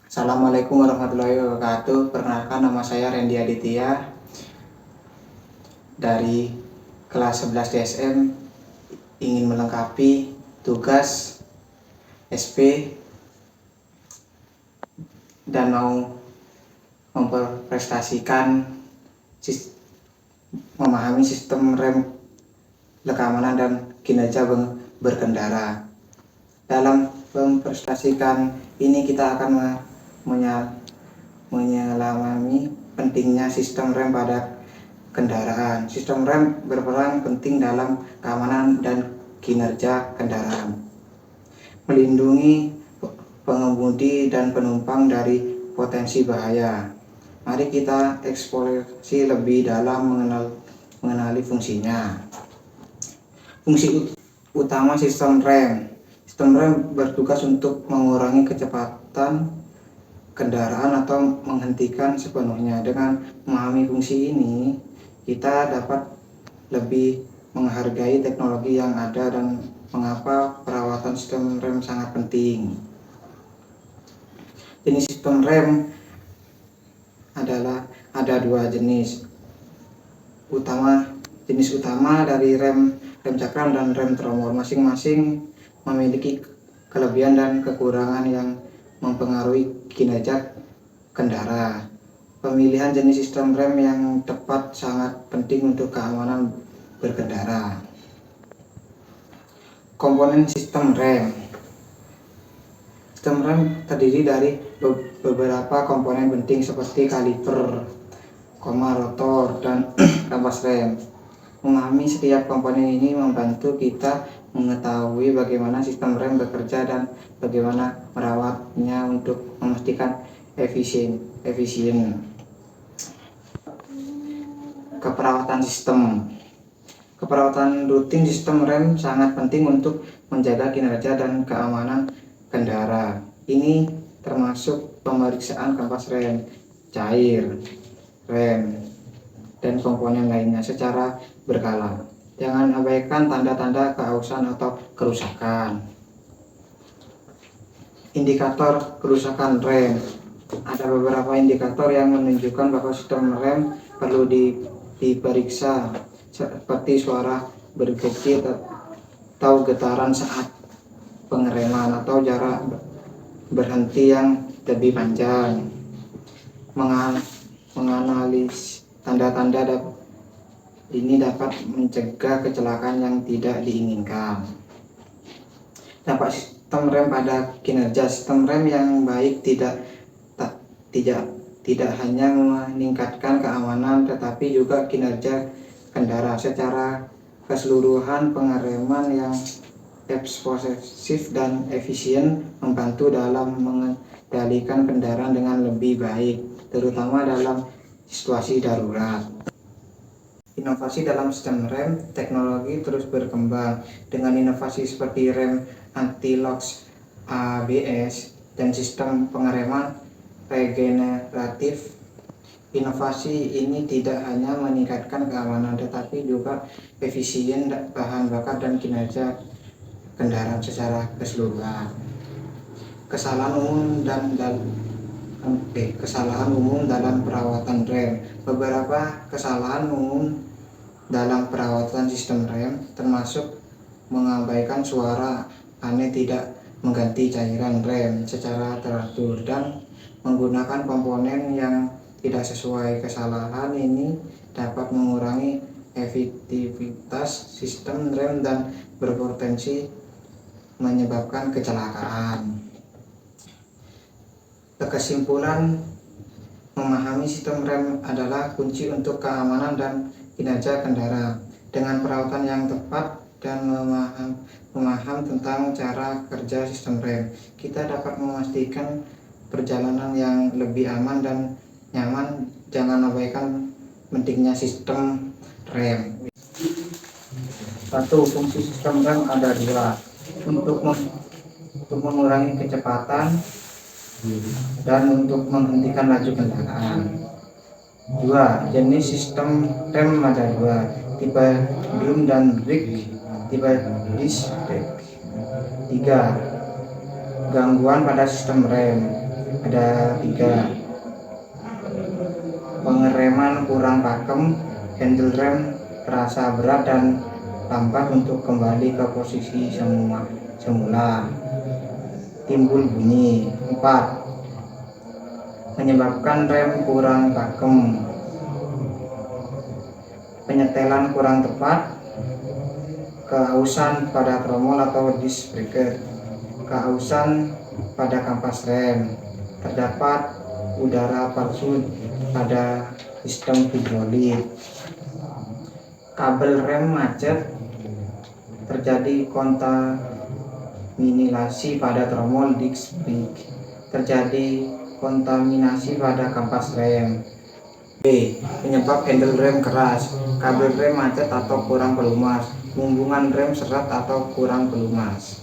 Assalamualaikum warahmatullahi wabarakatuh. Perkenalkan, nama saya Randy Aditya dari kelas 11 DSM, ingin melengkapi tugas SP dan mau memprestasikan memahami sistem rem, keamanan dan kinerja berkendara. Dalam memprestasikan ini kita akan menyelami pentingnya sistem rem pada kendaraan. Sistem rem berperan penting dalam keamanan dan kinerja kendaraan, melindungi pengemudi dan penumpang dari potensi bahaya. Mari kita eksplorasi lebih dalam mengenali fungsinya. Fungsi utama sistem rem. Sistem rem bertugas untuk mengurangi kecepatan kendaraan atau menghentikan sepenuhnya. Dengan memahami fungsi ini, kita dapat lebih menghargai teknologi yang ada dan mengapa perawatan sistem rem sangat penting. Jenis sistem rem ada dua jenis utama dari rem cakram dan rem tromol. Masing-masing memiliki kelebihan dan kekurangan yang mempengaruhi kinerja kendaraan. Pemilihan jenis sistem rem yang tepat sangat penting untuk keamanan berkendara. Komponen sistem rem. Sistem rem terdiri dari beberapa komponen penting seperti kaliper, rotor, dan kampas rem. Memahami setiap komponen ini membantu kita mengetahui bagaimana sistem rem bekerja dan bagaimana merawatnya untuk memastikan efisien. Keperawatan sistem. Keperawatan rutin sistem rem sangat penting untuk menjaga kinerja dan keamanan kendaraan. Ini termasuk pemeriksaan kampas rem, cair rem, dan komponen lainnya secara berkala. Jangan abaikan tanda-tanda keausan atau kerusakan. Indikator kerusakan rem. Ada beberapa indikator yang menunjukkan bahwa sistem rem perlu diperiksa, seperti suara bergejit atau getaran saat pengereman atau jarak berhenti yang lebih panjang. Menganalis tanda-tanda ini dapat mencegah kecelakaan yang tidak diinginkan. Dampak sistem rem pada kinerja. Sistem rem yang baik tidak hanya meningkatkan keamanan tetapi juga kinerja kendaraan secara keseluruhan. Pengereman yang responsif dan efisien membantu dalam mengendalikan kendaraan dengan lebih baik, terutama dalam situasi darurat. Inovasi dalam sistem rem. Teknologi terus berkembang dengan inovasi seperti rem anti-lock ABS dan sistem pengereman regeneratif. Inovasi ini tidak hanya meningkatkan keamanan tetapi juga efisien bahan bakar dan kinerja kendaraan secara keseluruhan. Kesalahan umum dalam perawatan rem. Beberapa kesalahan umum dalam perawatan sistem rem termasuk mengabaikan suara aneh, tidak mengganti cairan rem secara teratur, dan menggunakan komponen yang tidak sesuai. Kesalahan ini dapat mengurangi efektivitas sistem rem dan berpotensi menyebabkan kecelakaan. Kesimpulan, memahami sistem rem adalah kunci untuk keamanan dan kinerja kendaraan. Dengan perawatan yang tepat dan memaham tentang cara kerja sistem rem, kita dapat memastikan perjalanan yang lebih aman dan nyaman. Jangan abaikan pentingnya sistem rem. Satu, fungsi sistem rem ada dua: untuk mengurangi kecepatan dan untuk menghentikan laju kendaraan. Dua, jenis sistem rem ada dua: tipe drum dan brake, tipe disc brake. Tiga, gangguan pada sistem rem. ada 3. Pengereman kurang pakem, handle rem terasa berat dan lambat untuk kembali ke posisi semula. Timbul bunyi. 4. Menyebabkan rem kurang pakem, penyetelan kurang tepat, kehausan pada tromol atau disc breaker, kehausan pada kampas rem, terdapat udara palsu pada sistem hidrolik, kabel rem macet, terjadi kontaminasi pada tromol disc brake, terjadi kontaminasi pada kampas rem. B. Penyebab handle rem keras, kabel rem macet atau kurang pelumas, hubungan rem seret atau kurang pelumas,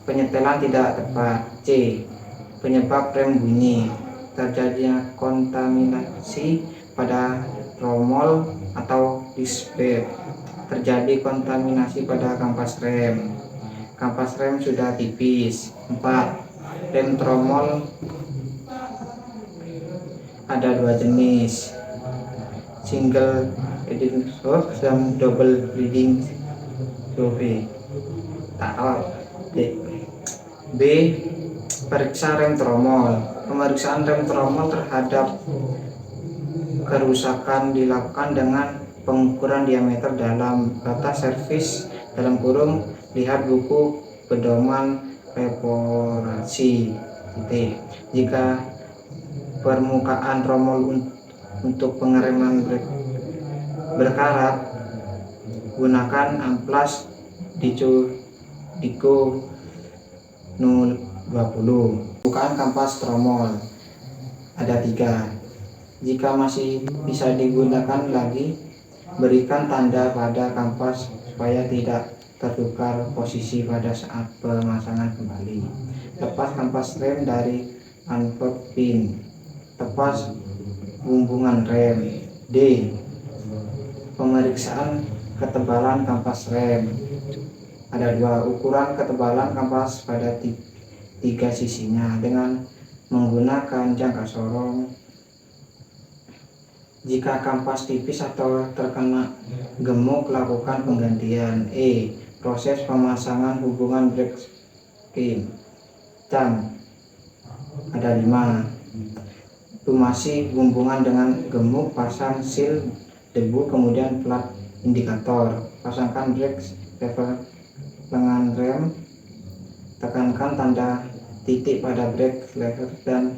penyetelan tidak tepat. C. Penyebab rem bunyi, terjadinya kontaminasi pada tromol atau disc brake, terjadi kontaminasi pada kampas rem sudah tipis. 4. Rem tromol ada 2 jenis, single bleeding shock dan double bleeding shock. B. Periksa rem tromol. Pemeriksaan rem tromol terhadap kerusakan dilakukan dengan pengukuran diameter dalam batas servis (lihat buku pedoman reparasi). Jika permukaan tromol untuk pengereman berkarat, gunakan amplas Dico 020. Bukaan kampas tromol ada 3. Jika masih bisa digunakan lagi, berikan tanda pada kampas supaya tidak tertukar posisi pada saat pemasangan kembali. Lepas kampas rem dari unport pin, lepas bumbungan rem. D. Pemeriksaan ketebalan kampas rem ada 2. Ukuran ketebalan kampas pada 3 sisinya dengan menggunakan jangka sorong. Jika kampas tipis atau terkena gemuk, lakukan penggantian. E. Proses pemasangan hubungan brake pin. Jam ada 5. Tumasi bumbungan dengan gemuk, pasang seal debu, kemudian plat indikator, pasangkan brake lever lengan rem, tekankan tanda titik pada brake lever dan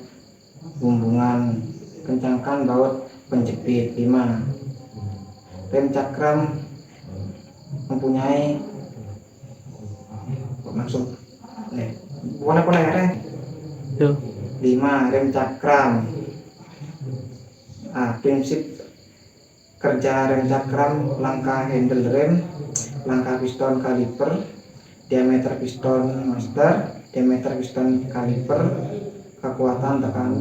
bumbungan, kencangkan baut penjepit. 5. Rem cakram mempunyai langsung 5. Rem cakram. Prinsip kerja rem cakram: langkah handle rem, langkah piston kaliper, diameter piston master, diameter piston kaliper, kekuatan tekan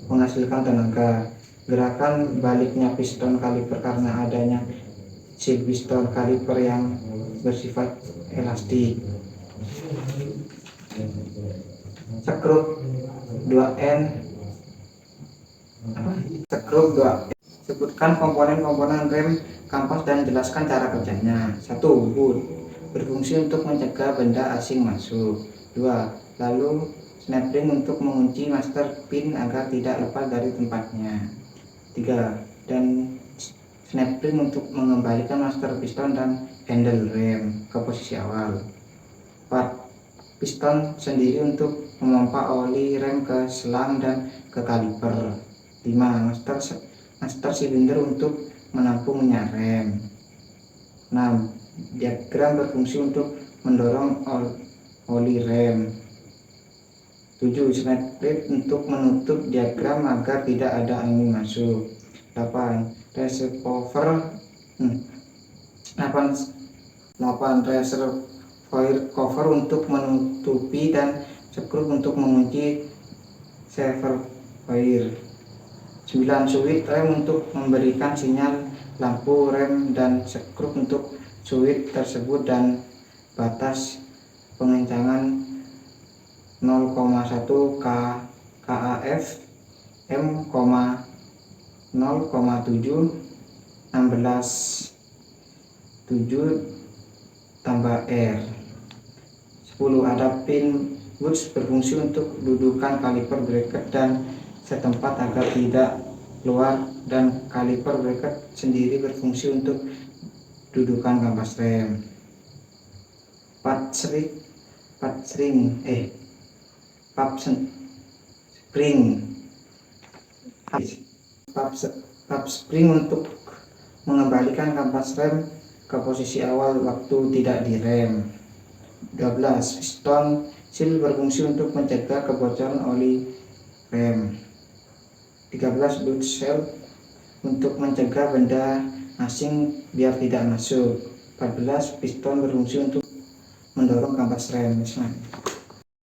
menghasilkan tenaga, gerakan baliknya piston kaliper karena adanya seal piston kaliper yang bersifat elastik. Skrup 2N. Skrup 2N. Sebutkan komponen-komponen rem kampas dan jelaskan cara kerjanya. 1. Hood, berfungsi untuk mencegah benda asing masuk. 2. Lalu snap ring untuk mengunci master pin agar tidak lepas dari tempatnya. 3. Dan snap ring untuk mengembalikan master piston dan handle rem ke posisi awal. 4. Piston sendiri untuk memompa oli rem ke selang dan ke kaliper. 5. Master silinder untuk menampung minyak rem. 6. Diagram berfungsi untuk mendorong oli rem. 7. Snap ring untuk menutup diagram agar tidak ada angin masuk. 8. Reservoir cover untuk menutupi dan skrup untuk mengunci reservoir. 9. Switch rem untuk memberikan sinyal lampu rem dan skrup untuk switch tersebut dan batas pengencangan 0,1 kV. KAF M,0,7 16,7 tambah R. 10. Ada pin Woods berfungsi untuk dudukan kaliper bracket dan setempat agar tidak keluar, dan kaliper bracket sendiri berfungsi untuk dudukan kampas rem. Pap spring untuk mengembalikan kampas rem ke posisi awal waktu tidak direm. 12. Piston seal berfungsi untuk mencegah kebocoran oli rem. 13. Boot shell untuk mencegah benda asing biar tidak masuk. 14. Piston berfungsi untuk mendorong kampas rem.